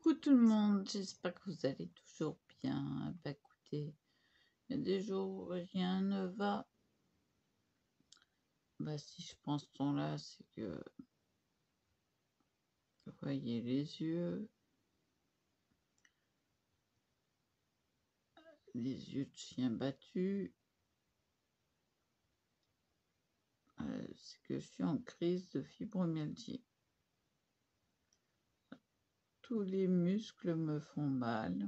Coucou tout le monde, j'espère que vous allez toujours bien. Bah écoutez, il y a des jours où rien ne va. Bah si je prends ce ton-là, c'est que vous voyez les yeux de chien battu. C'est que je suis en crise de fibromyalgie. Tous les muscles me font mal.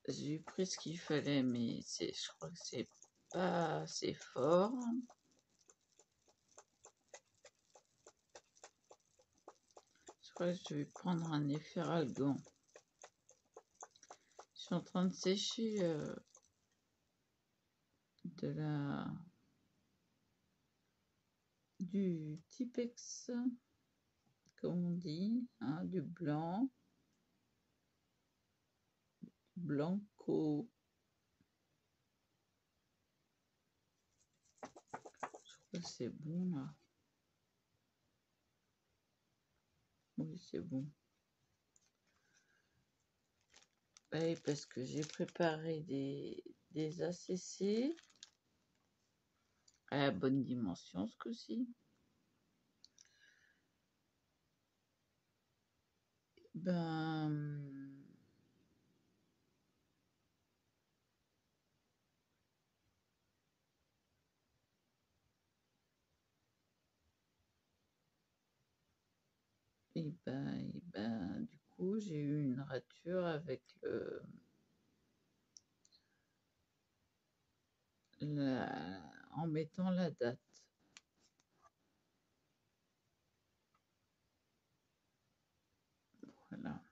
J'ai pris ce qu'il fallait, mais je crois que c'est pas assez fort. Je crois que je vais prendre un Efferalgan. Je suis en train de sécher du Tipex, comme on dit, hein, du blanco. Je crois que c'est bon là. Oui, c'est bon. Oui, parce que j'ai préparé des ACC à la bonne dimension ce coup-ci. Du coup, j'ai eu une rature avec en mettant la date. Voilà.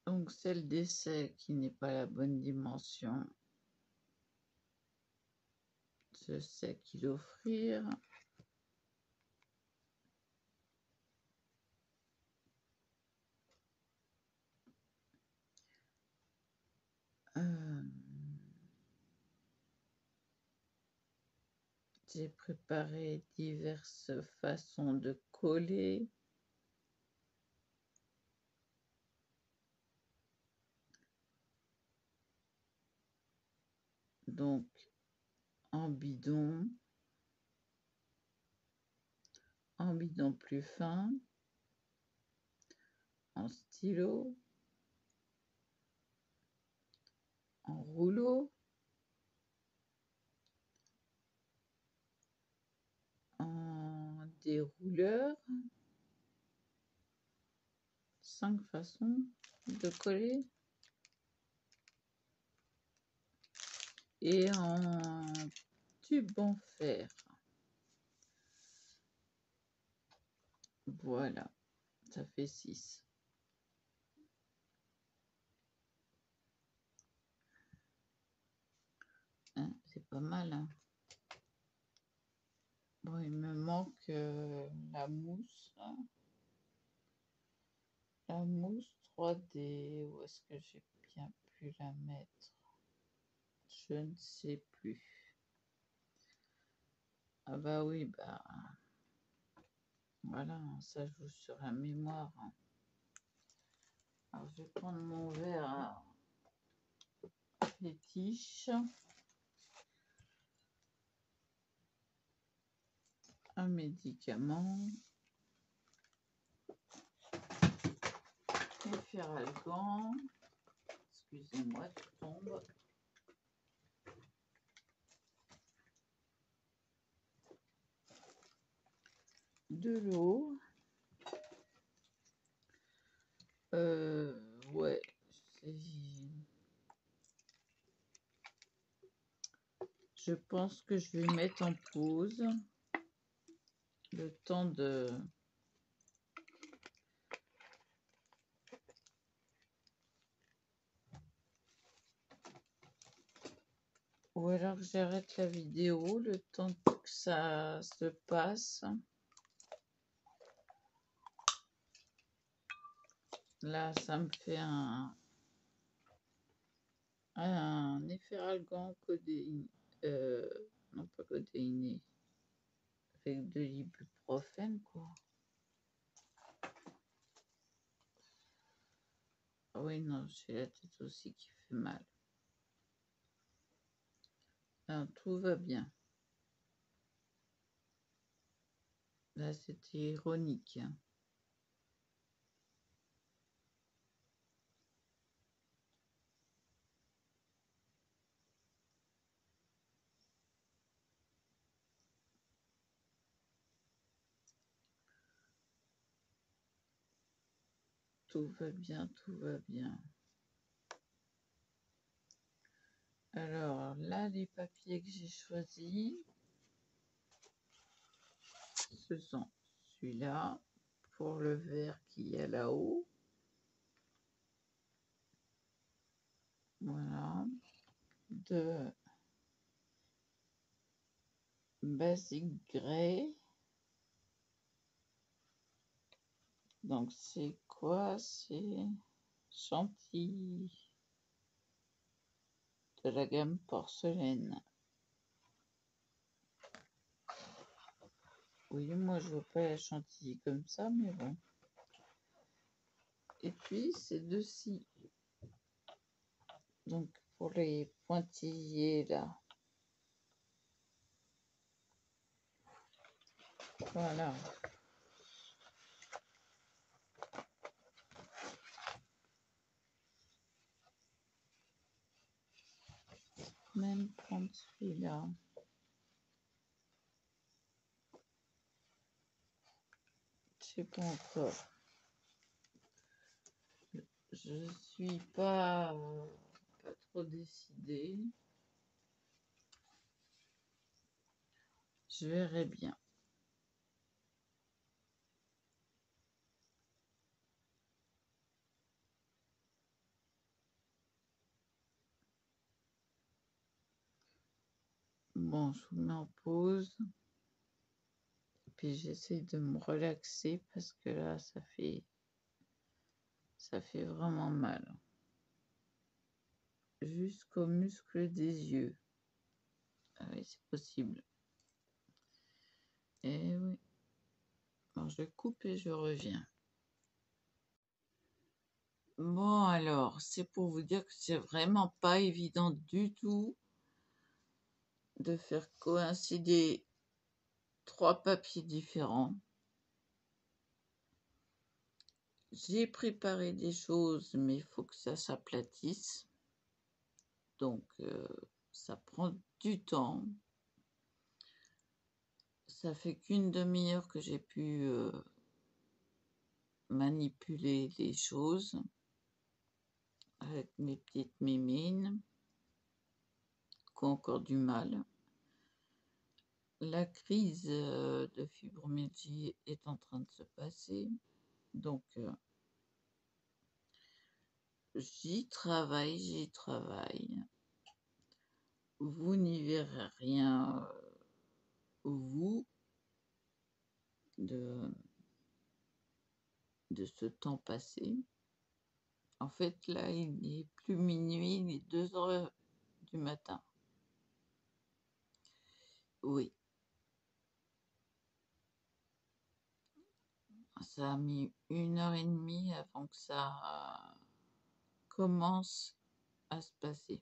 Donc, c'est le décès qui n'est pas la bonne dimension. Je sais qui l'offrir. J'ai préparé diverses façons de coller. Donc, en bidon plus fin, en stylo, en rouleau, en dérouleur. 5 façons de coller. Et en tube en fer. Voilà, ça fait 6. Hein, c'est pas mal, hein. Bon, il me manque la mousse. La mousse 3D, où est-ce que j'ai bien pu la mettre? Je ne sais plus. Ah bah oui, voilà, ça joue sur la mémoire. Alors je vais prendre mon verre à fétiche. Un médicament. Efferalgan. Excusez-moi, tout tombe. De l'eau. Ouais. Je pense que je vais mettre en pause le temps de... Ou alors j'arrête la vidéo le temps que ça se passe. Là, ça me fait un Efferalgan codéiné. Non, pas codéiné. avec de l'ibuprofène, quoi. Ah oui, non, j'ai la tête aussi qui fait mal. Non, tout va bien. Là, c'était ironique. Hein. Tout va bien, tout va bien. Alors, là, les papiers que j'ai choisis, ce sont celui-là, pour le verre qui est là-haut. Voilà. De Basic Grey. Donc, c'est quoi? C'est chantilly de la gamme porcelaine. Oui, moi, je veux pas la chantilly comme ça, mais bon. Et puis, c'est de-ci. Donc, pour les pointillés, là. Voilà. Même prendre celui-là. Je sais pas encore. Je suis pas trop décidée. Je verrai bien. Bon, je vous mets en pause. Et puis j'essaie de me relaxer parce que là, ça fait vraiment mal. Jusqu'aux muscles des yeux. Ah oui, c'est possible. Eh oui. Bon, je coupe et je reviens. Bon, alors, c'est pour vous dire que c'est vraiment pas évident du tout de faire coïncider 3 papiers différents. J'ai préparé des choses, mais il faut que ça s'aplatisse. Donc, ça prend du temps. Ça fait qu'une demi-heure que j'ai pu manipuler les choses avec mes petites mimines qui ont encore du mal. La crise de fibromyalgie est en train de se passer. Donc, j'y travaille. Vous n'y verrez rien, vous, de ce temps passé. En fait, là, il n'est plus minuit, il est 2 heures du matin. Oui. Ça a mis 1 heure et demie avant que ça commence à se passer.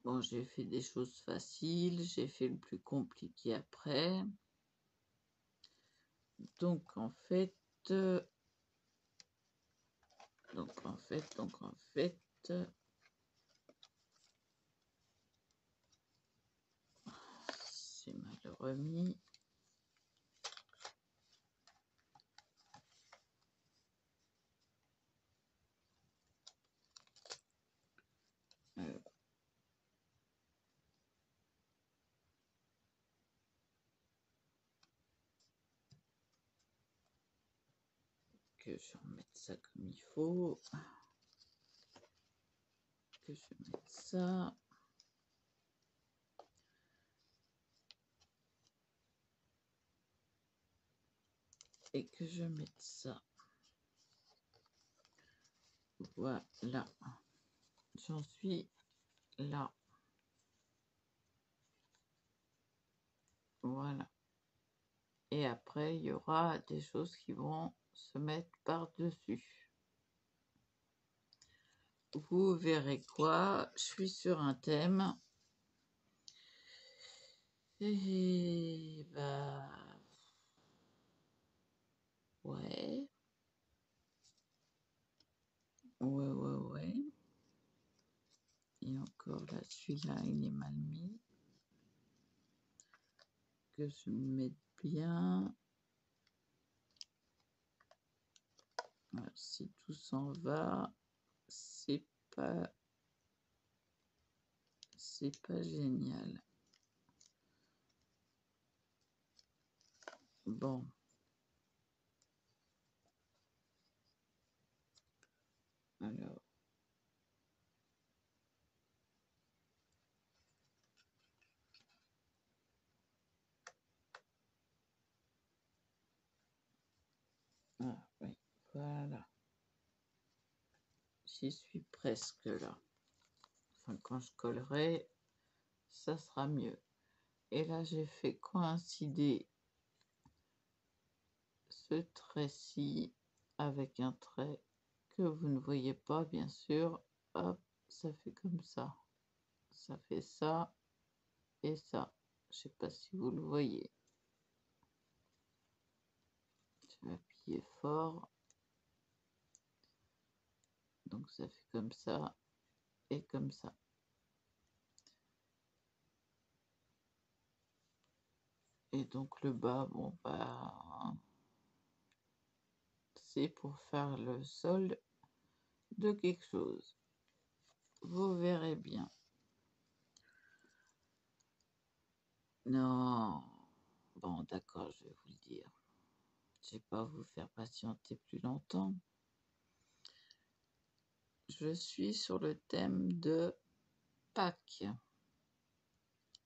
Bon, j'ai fait des choses faciles, j'ai fait le plus compliqué après. Donc en fait, c'est mal remis. Que je remette ça comme il faut. Que je mette ça. Et que je mette ça. Voilà. J'en suis là. Voilà. Et après, il y aura des choses qui vont se mettre par-dessus. Vous verrez quoi? Je suis sur un thème. Et bah... Ouais. Ouais. Et encore là, celui-là, il est mal mis. Que je me mette bien. Alors, si tout s'en va, c'est pas génial. Bon. Alors. Ah oui, voilà. J'y suis presque là. Enfin, quand je collerai, ça sera mieux. Et là, j'ai fait coïncider ce trait-ci avec un trait que vous ne voyez pas, bien sûr. Hop, ça fait comme ça. Ça fait ça et ça. Je sais pas si vous le voyez. Je vais appuyer fort. Donc ça fait comme ça et comme ça. Et donc le bas, bon bah, c'est pour faire le solde de quelque chose. Vous verrez bien. Non. Bon, d'accord, je vais vous le dire. Je vais pas vous faire patienter plus longtemps. Je suis sur le thème de Pâques.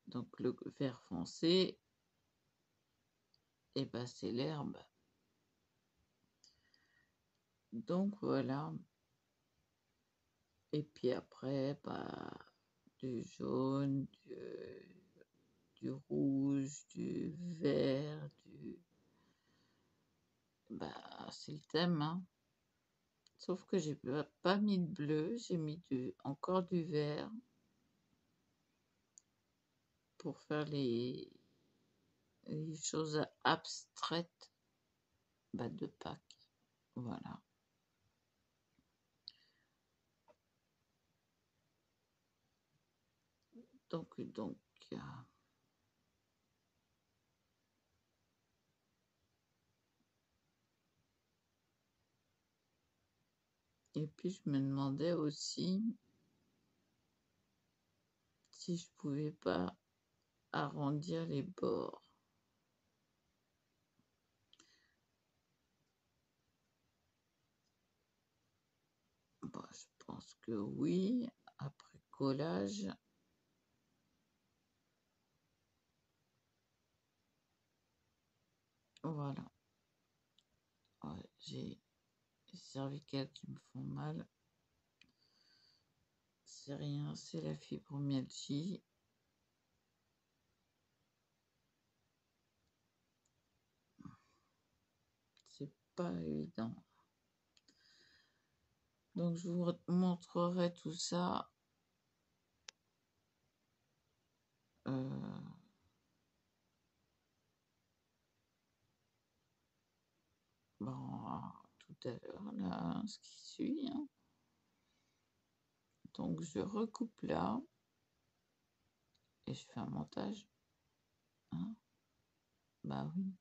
Donc le vert foncé, et ben c'est l'herbe. Donc voilà. Et puis après, bah, du jaune, du rouge, du vert, bah c'est le thème, hein. Sauf que j'ai pas mis de bleu, j'ai mis encore du vert pour faire les choses abstraites, bah, de Pâques. Voilà. Donc, et puis je me demandais aussi si je pouvais pas arrondir les bords. Bah, je pense que oui. Après collage. Voilà. Ouais, j'ai les cervicales qui me font mal. C'est rien, c'est la fibromyalgie. C'est pas évident. Donc je vous montrerai tout ça bon, tout à l'heure, là, ce qui suit, hein. Donc je recoupe là et je fais un montage, hein. Bah oui.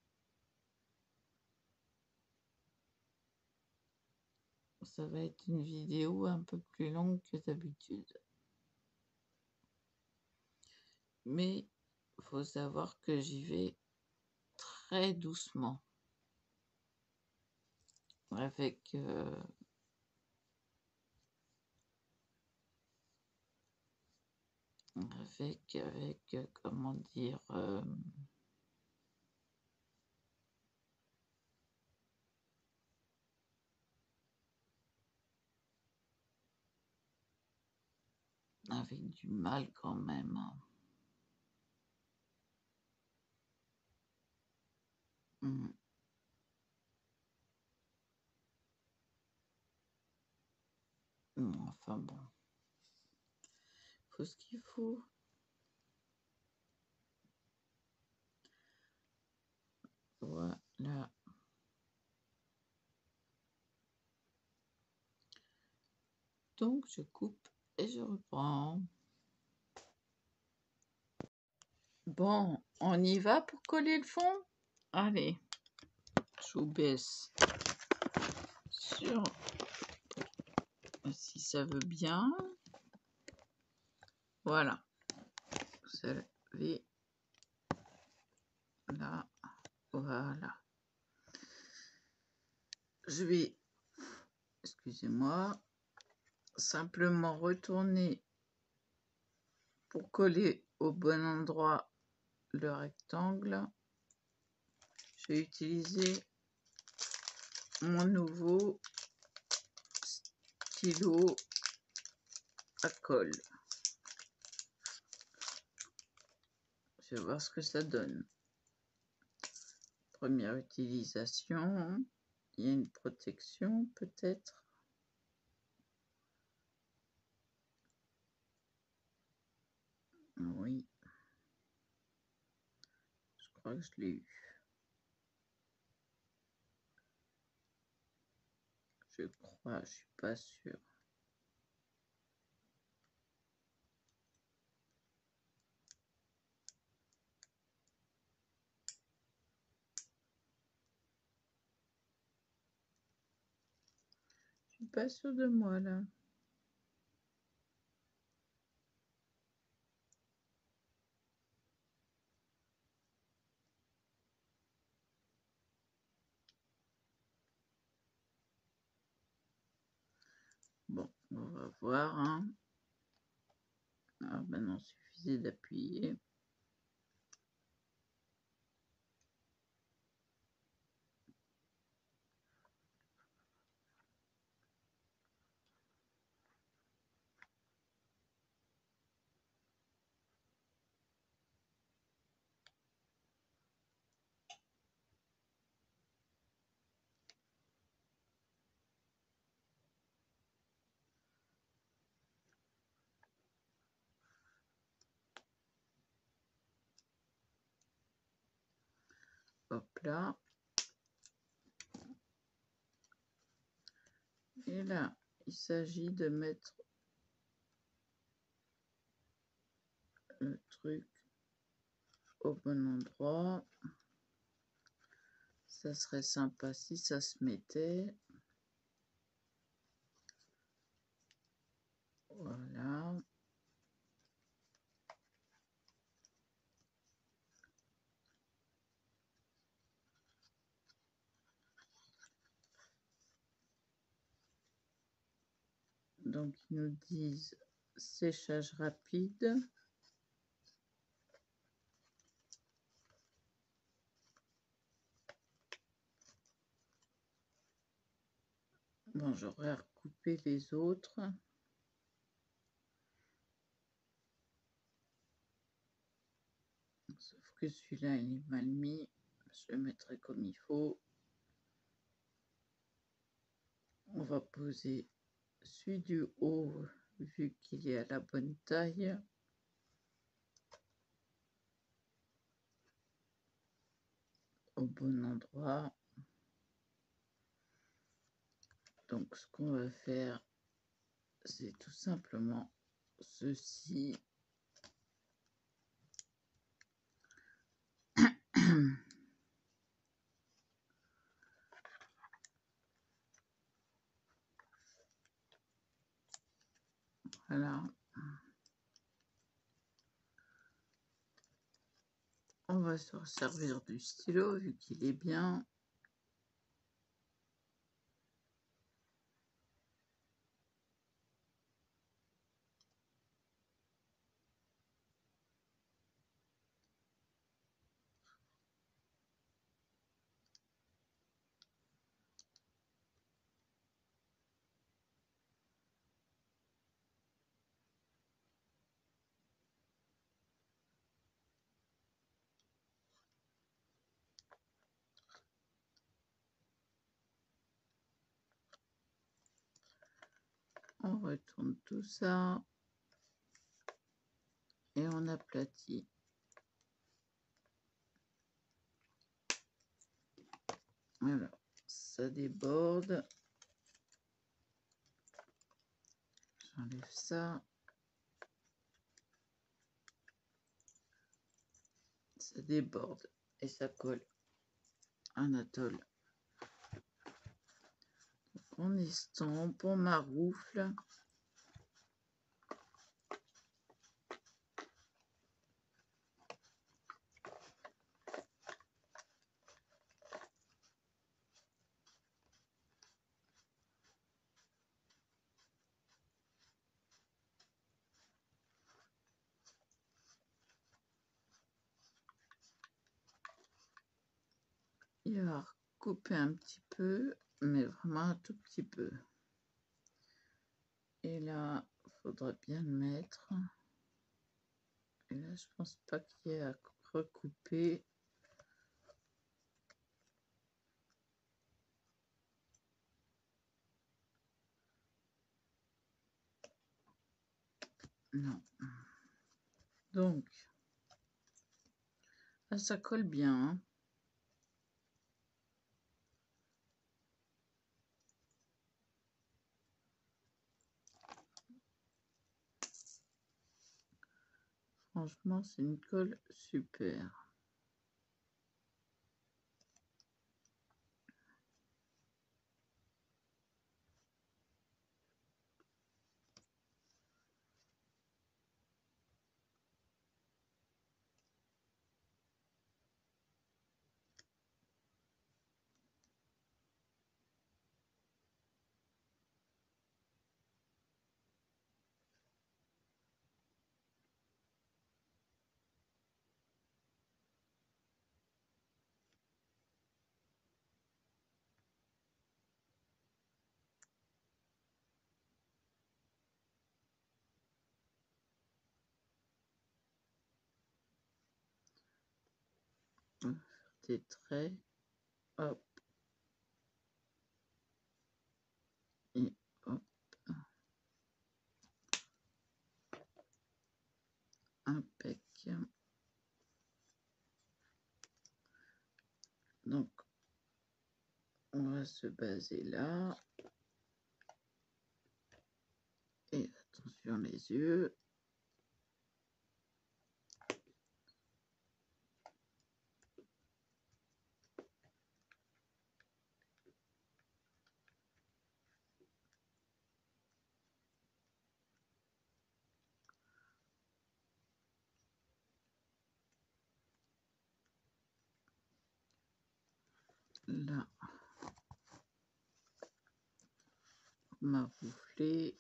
Ça va être une vidéo un peu plus longue que d'habitude. Mais il faut savoir que j'y vais très doucement. Avec comment dire, avec du mal quand même, hein. Hmm. Enfin bon, faut ce qu'il faut. Voilà. Donc je coupe et je reprends. Bon, on y va pour coller le fond? Allez, je vous baisse sur si ça veut bien. Voilà. Vous avez là. Voilà. Je vais, excusez-moi, simplement retourner pour coller au bon endroit le rectangle. Je vais utiliser mon nouveau stylo à colle. Je vais voir ce que ça donne. Première utilisation. Il y a une protection peut-être. Oui. Je crois que je l'ai eu. Je crois, je suis pas sûre. Je suis pas sûre de moi là. Bon, on va voir. Hein. Ah ben non, suffisait d'appuyer. Hop là. Et là, il s'agit de mettre le truc au bon endroit. Ça serait sympa si ça se mettait. Voilà. Donc, ils nous disent séchage rapide. Bon, j'aurais recoupé les autres. Sauf que celui-là, il est mal mis. Je le mettrai comme il faut. On va poser celui du haut, vu qu'il est à la bonne taille. Au bon endroit. Donc, ce qu'on va faire, c'est tout simplement ceci. Voilà. On va se servir du stylo vu qu'il est bien. On retourne tout ça et on aplatit. Voilà, ça déborde. J'enlève ça. Ça déborde et ça colle. Un atoll. Donc on estompe, on maroufle. Il va couper un petit peu, mais vraiment un tout petit peu. Et là, il faudra bien le mettre. Et là, je pense pas qu'il y ait à recouper. Non. Donc, là, ça colle bien. Hein. Franchement, c'est une colle super. On va faire des traits. Hop. Et hop. Impec. Donc, on va se baser là. Et attention les yeux. Là, maroufler.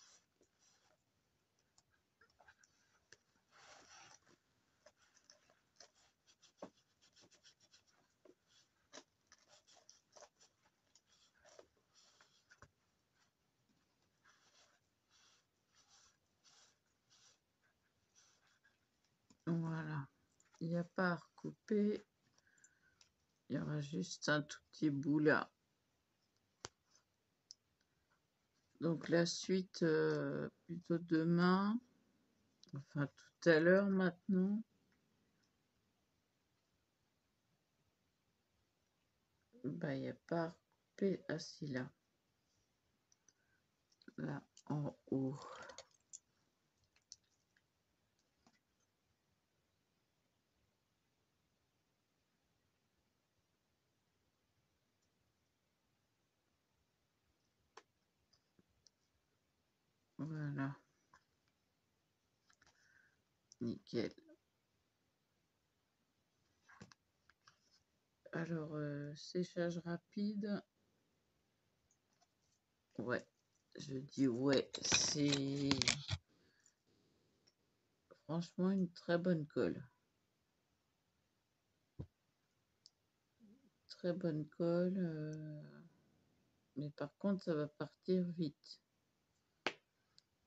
Voilà, il n'y a pas à recouper, il y aura juste un tout petit bout là. Donc la suite, plutôt demain, enfin tout à l'heure maintenant. Bah, il n'y a pas à recouper, assis là. Là, en haut. Voilà. Nickel. Alors, séchage rapide. Ouais, je dis ouais, c'est franchement une très bonne colle. Très bonne colle. Mais par contre, ça va partir vite.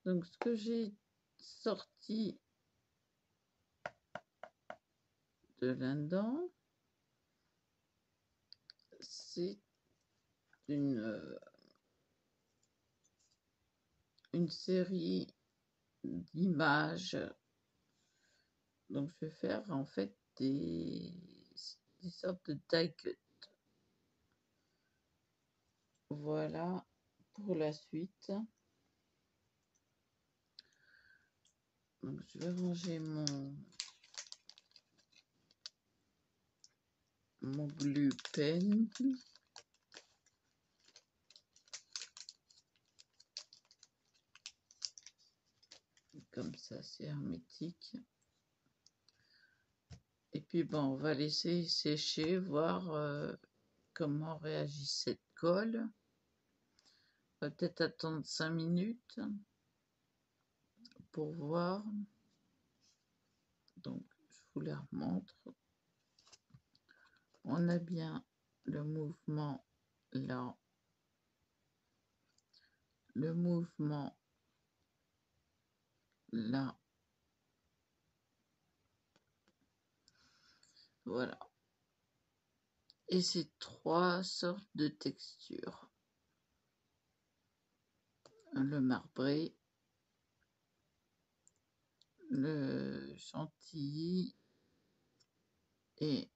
Donc, ce que j'ai sorti de là-dedans, c'est une une série d'images. Donc je vais faire en fait des sortes de die cut. Voilà pour la suite. Donc je vais ranger mon glue pen. Comme ça, c'est hermétique. Et puis bon, on va laisser sécher, voir comment réagit cette colle. On va peut-être attendre 5 minutes pour voir. Donc je vous la remontre. On a bien le mouvement là, le mouvement là. Voilà. Et c'est 3 sortes de textures. Le marbré, le chantilly et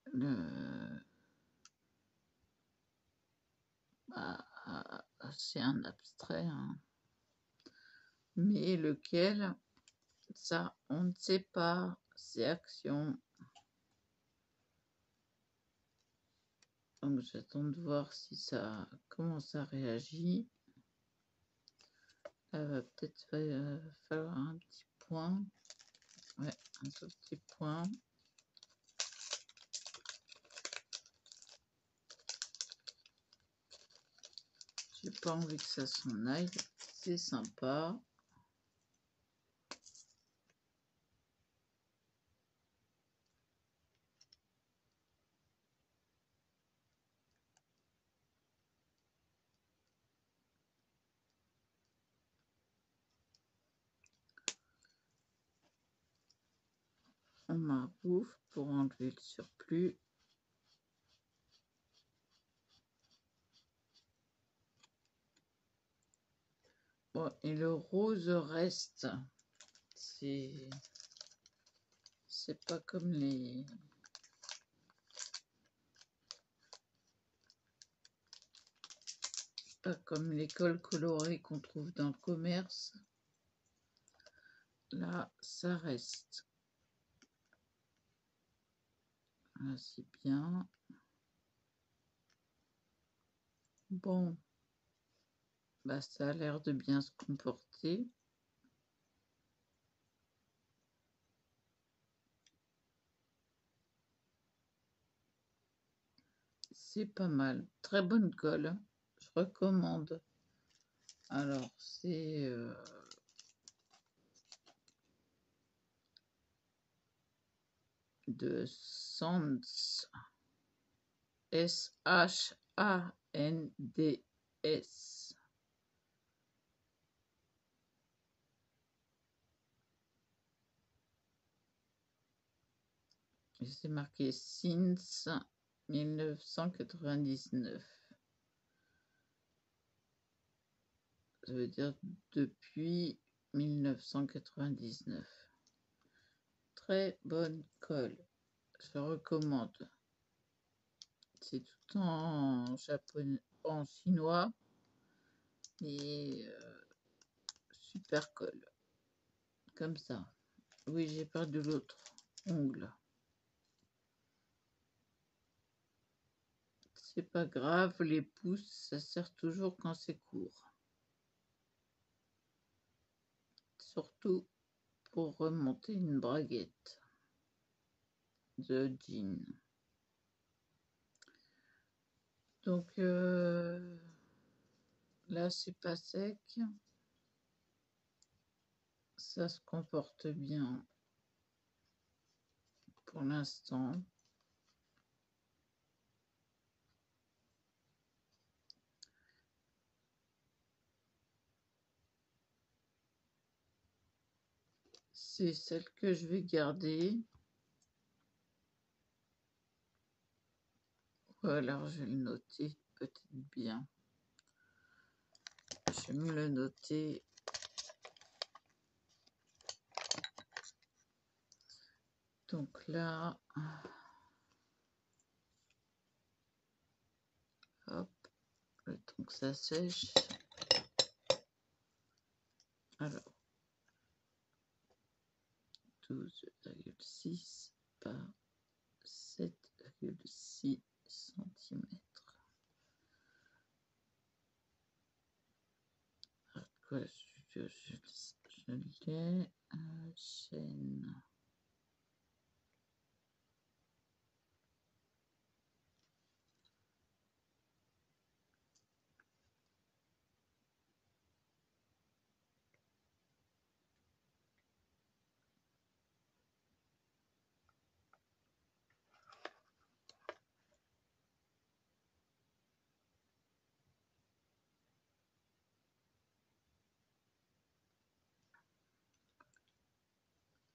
le... c'est un abstrait, hein. Mais lequel, ça, on ne sait pas. C'est action. Donc j'attends de voir si ça, comment ça réagit. Ça va peut-être falloir un petit point. Ouais, un tout petit point. J'ai pas envie que ça s'en aille. C'est sympa. On m'arbouffe pour enlever le surplus. Bon, et le rose reste. C'est pas comme les... Pas comme les cols colorés qu'on trouve dans le commerce. Là, ça reste. Là, c'est bien. Bon. Bah, ça a l'air de bien se comporter. C'est pas mal. Très bonne colle. Je recommande. Alors, c'est... de Sands. S-H-A-N-D-S. C'est marqué Since 1999. Ça veut dire depuis 1999. Très bonne colle. Je recommande. C'est tout en japonais, en chinois. Et super colle. Comme ça. Oui, j'ai perdu l'autre ongle. C'est pas grave, les pouces, ça sert toujours quand c'est court. Surtout pour remonter une braguette de jean. Donc là, c'est pas sec. Ça se comporte bien pour l'instant. C'est celle que je vais garder. Ou alors je vais le noter peut-être bien. Je vais me le noter. Donc là, hop, le temps que ça sèche. Alors, 12,6 par 7,6 cm. Quoi, je l'ai. Chaîne.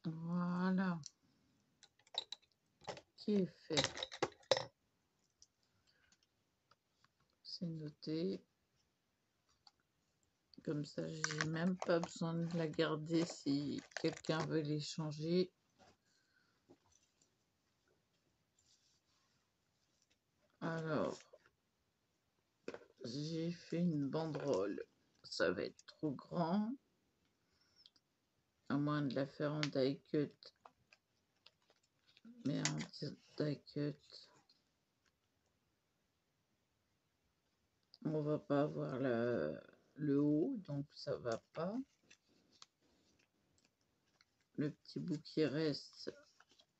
Voilà, qui est fait. C'est noté. Comme ça, j'ai même pas besoin de la garder si quelqu'un veut les changer. Alors, j'ai fait une banderole. Ça va être trop grand. À moins de la faire en die cut. Mais en die cut, on va pas avoir le haut, donc ça va pas. Le petit bout qui reste,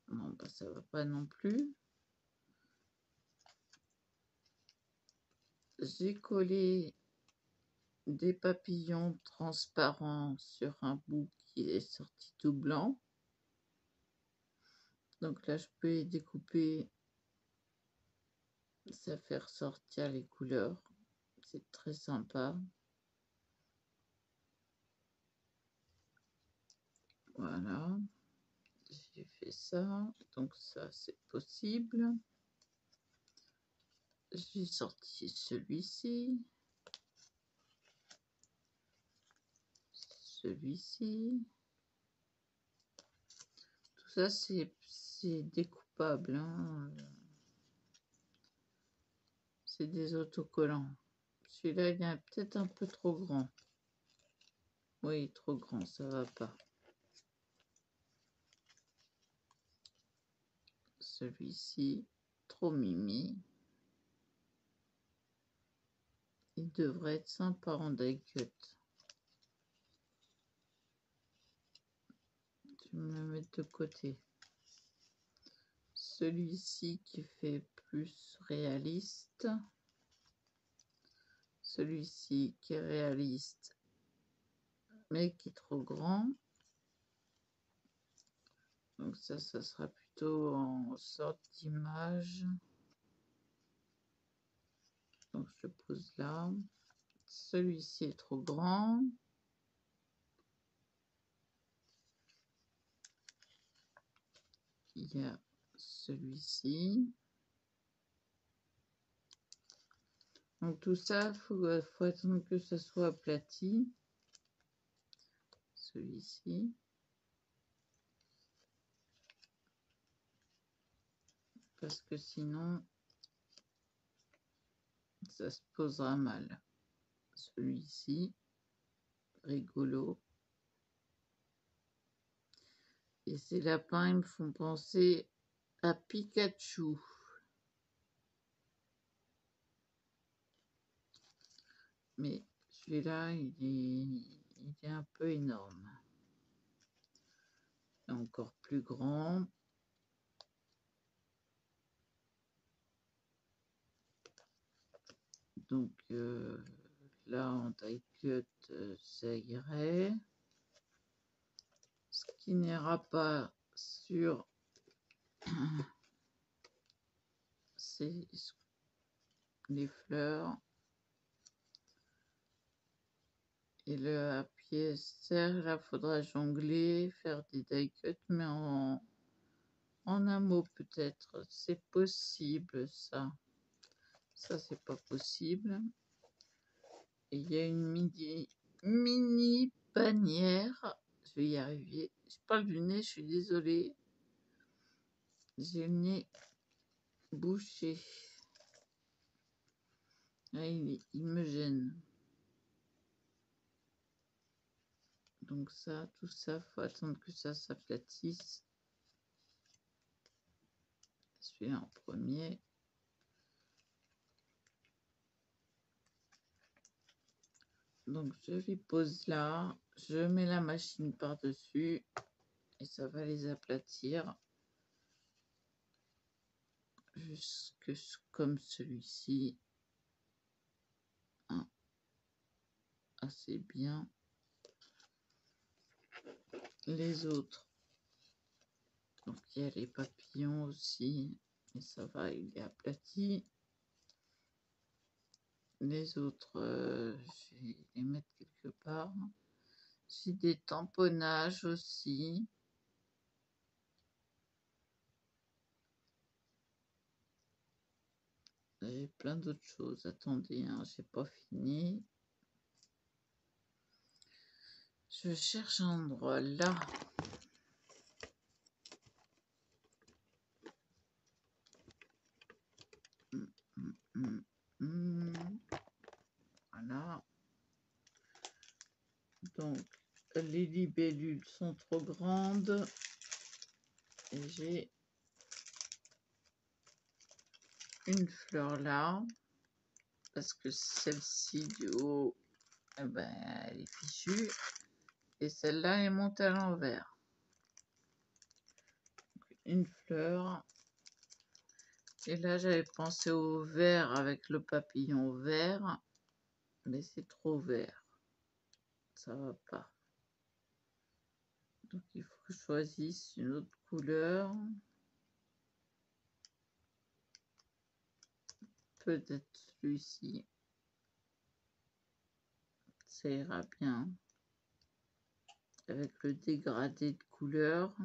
non, bah ça va pas non plus. J'ai collé des papillons transparents sur un bout qui est sorti tout blanc. Donc là, je peux les découper. Ça fait ressortir les couleurs. C'est très sympa. Voilà. J'ai fait ça. Donc ça, c'est possible. J'ai sorti celui-ci. Celui-ci. Tout ça, c'est découpable. Hein. C'est des autocollants. Celui-là, il est peut-être un peu trop grand. Oui, trop grand, ça va pas. Celui-ci, trop mimi. Il devrait être sympa en die cut. Je vais me le mettre de côté. Celui-ci qui fait plus réaliste. Celui-ci qui est réaliste, mais qui est trop grand. Donc ça sera plutôt en sorte d'image. Donc je le pose là. Celui-ci est trop grand. Il y a celui-ci. Donc tout ça, faut attendre que ça soit aplati. Celui-ci. Parce que sinon, ça se posera mal. Celui-ci, rigolo. Et ces lapins, ils me font penser à Pikachu. Mais celui-là, il est un peu énorme. Et encore plus grand. Donc là, en taille cut, ça irait. Ce qui n'ira pas sur c'est les fleurs. Et la pièce serre, là, faudra jongler, faire des die cut, mais en un mot peut-être. C'est possible, ça. Ça, c'est pas possible. Et il y a une mini bannière. Je vais y arriver. Je parle du nez, je suis désolée. J'ai le nez bouché. Ah, il me gêne. Donc ça, tout ça, faut attendre que ça s'aplatisse. Celui-là en premier. Donc je les pose là, je mets la machine par-dessus et ça va les aplatir jusque comme celui-ci. Assez bien. Les autres, donc il y a les papillons aussi, et ça va, il est aplati. Les autres, je vais les mettre quelque part. J'ai des tamponnages aussi. J'ai plein d'autres choses. Attendez, hein, j'ai pas fini. Je cherche un endroit là. Voilà. Donc, les libellules sont trop grandes. Et j'ai une fleur là. Parce que celle-ci du haut, eh ben, elle est fichue. Et celle-là est montée à l'envers. Une fleur. Et là, j'avais pensé au vert avec le papillon vert. Mais c'est trop vert. Ça va pas. Donc, il faut que je choisisse une autre couleur. Peut-être celui-ci. Ça ira bien. Avec le dégradé de couleur.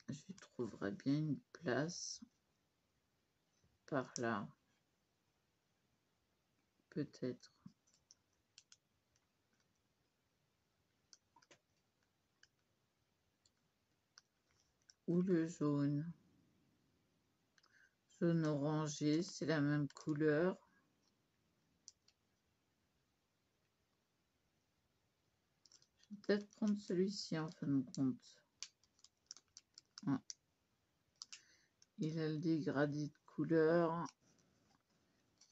Je trouverai bien une place. Par là. Peut-être. Ou le jaune. Jaune orangé, c'est la même couleur. Je vais peut-être prendre celui-ci en fin de compte. Ah. Il a le dégradé de couleur.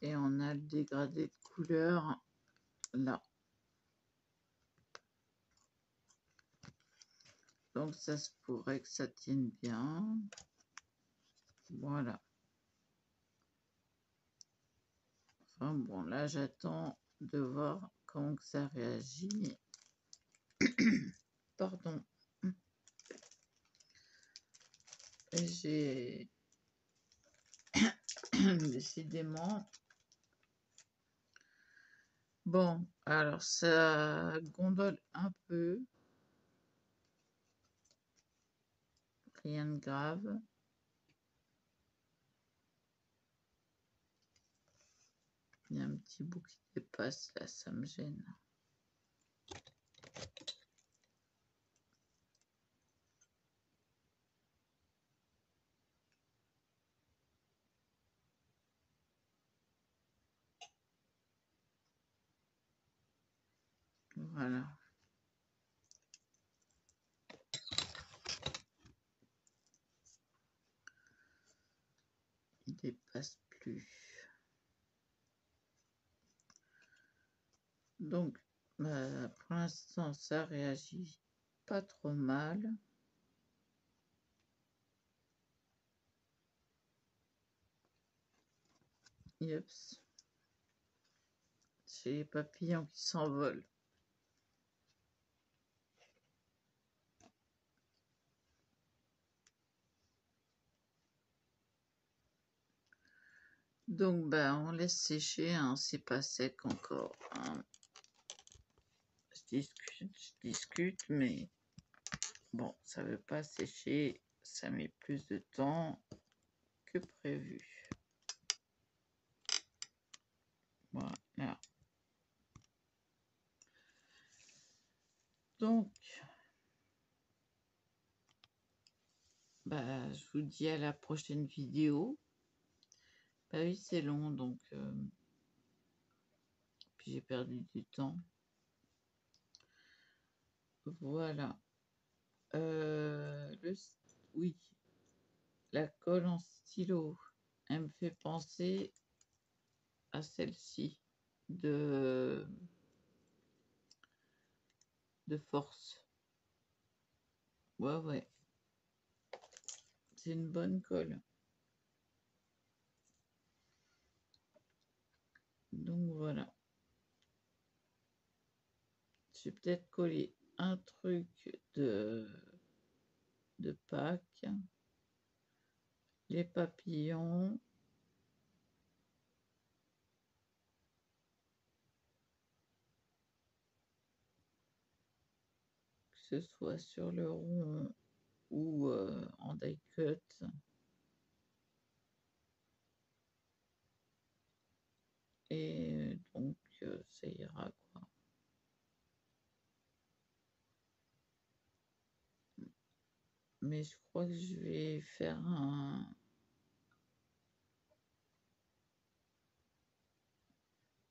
Et on a le dégradé de couleur là. Donc ça se pourrait que ça tienne bien. Voilà. Enfin bon, là j'attends de voir comment que ça réagit. Pardon. J'ai décidément. Bon, alors ça gondole un peu. Rien de grave. Il y a un petit bout qui dépasse là, ça me gêne. Voilà. Il dépasse plus. Donc, pour l'instant, ça réagit pas trop mal. Yeps. J'ai les papillons qui s'envolent. Donc, on laisse sécher, hein, c'est pas sec encore. Hein. Je discute, mais bon, ça veut pas sécher, ça met plus de temps que prévu. Voilà. Donc, bah, je vous dis à la prochaine vidéo. Bah oui, c'est long, donc puis j'ai perdu du temps. Voilà. Oui, la colle en stylo, elle me fait penser à celle-ci de Force. Ouais. C'est une bonne colle. Donc voilà. Je vais peut-être coller un truc de Pâques, les papillons. Que ce soit sur le rond ou en die cut. Et donc, ça ira, quoi. Mais je crois que je vais faire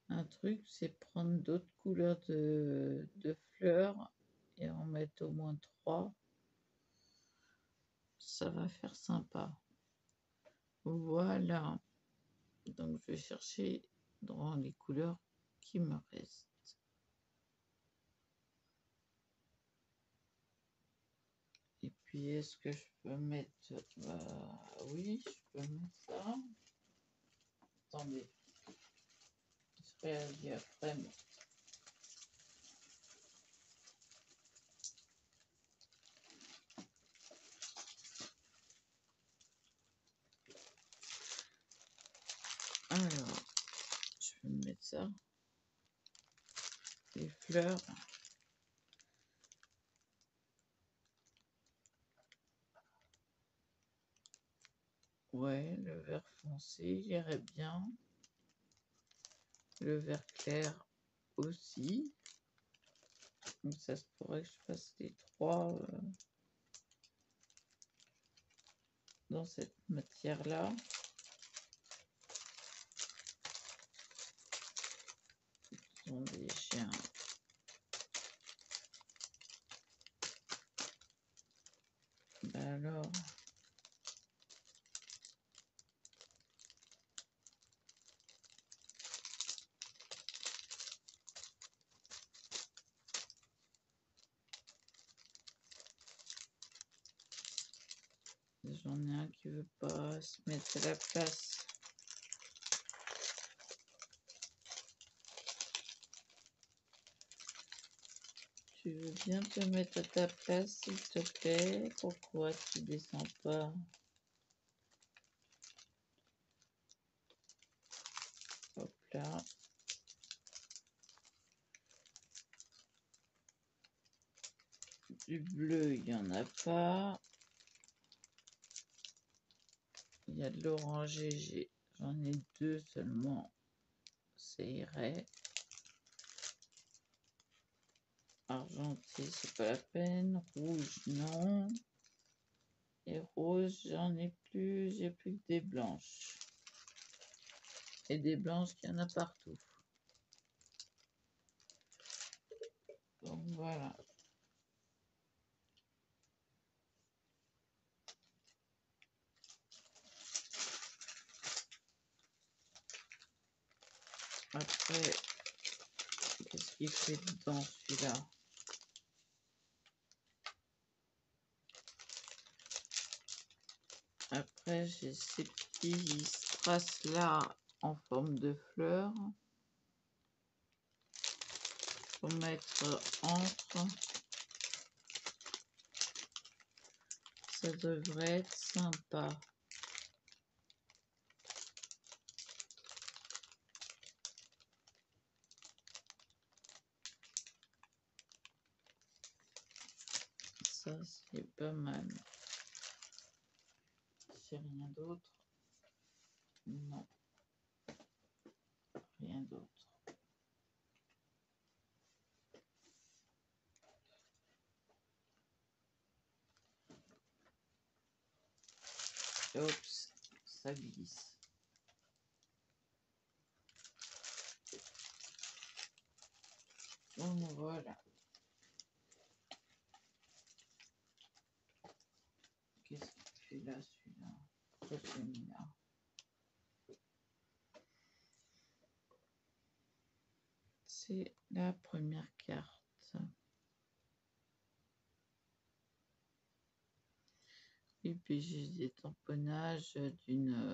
un truc, c'est prendre d'autres couleurs de fleurs et en mettre au moins 3. Ça va faire sympa. Voilà. Donc, je vais chercher dans les couleurs qui me restent. Et puis, est-ce que je peux mettre... oui, je peux mettre ça. Attendez. Je réagis après. Mais... Alors, je vais mettre ça. Les fleurs. Ouais, le vert foncé irait bien. Le vert clair aussi. Donc ça se pourrait que je fasse les 3 dans cette matière-là. Ce sont des chiens. Ben alors... J'en ai un qui veut pas se mettre à la place. Tu veux bien te mettre à ta place, s'il te plaît? Pourquoi tu descends pas? Hop là. Du bleu, il n'y en a pas. Il y a de l'oranger, j'en ai 2 seulement. Ça irait. Argenté, c'est pas la peine. Rouge, non. Et rose, j'en ai plus. J'ai plus que des blanches. Et des blanches, il y en a partout. Donc voilà. Après, qu'est-ce qu'il fait dedans celui-là? Après, j'ai ces petits strass-là en forme de fleurs. Pour mettre entre. Ça devrait être sympa. Ça, c'est pas mal. C'est rien d'autre. Non. Rien rien d'autre. Oups, ça glisse. Donc voilà. Qu'est-ce qu'il fait là, celui-là? Pourquoi je l'ai mis là? C'est la première carte. Et puis j'ai des tamponnages d'une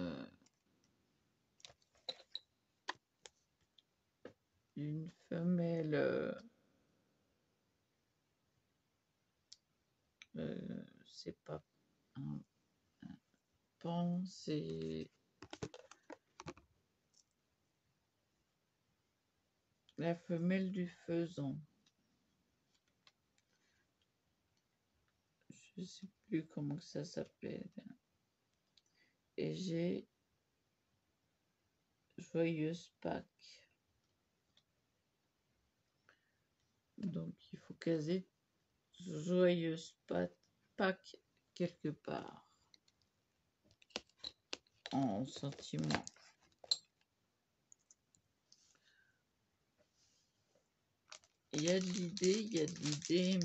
femelle. C'est pas un pan, c'est la femelle du faisan. Je ne sais plus comment ça s'appelle. Et j'ai Joyeuse Pâques. Donc il faut caser Joyeuse Pâques quelque part en sentiment. Il y a de l'idée,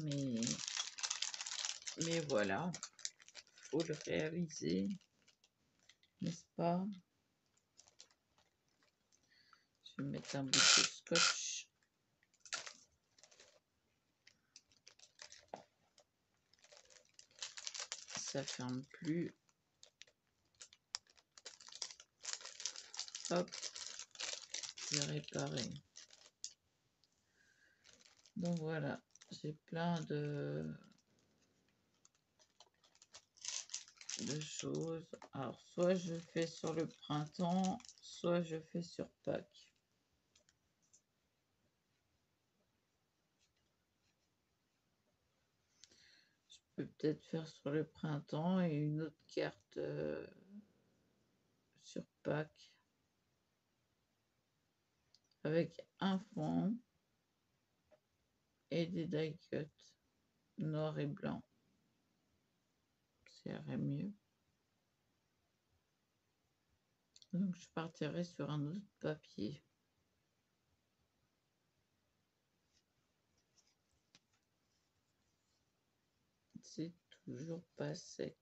mais voilà, faut le réaliser, n'est-ce pas? Je vais mettre un bout de scotch. Ça ferme plus. Hop, j'ai réparé. Donc voilà, j'ai plein de choses. Alors, soit je fais sur le printemps, soit je fais sur Pâques. Je peux peut-être faire sur le printemps et une autre carte sur Pâques avec un fond et des die cuts noir et blanc. Ça irait mieux. Donc je partirai sur un autre papier. C'est toujours pas sec.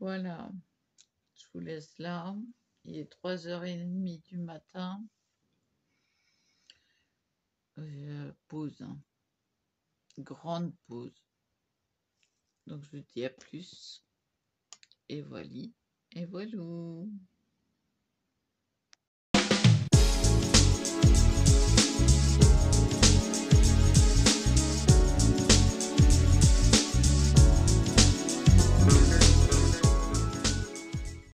Voilà, je vous laisse là. Il est 3h30 du matin. Pause, hein. Grande pause. Donc je vous dis à plus. Et voilà. Et voilà.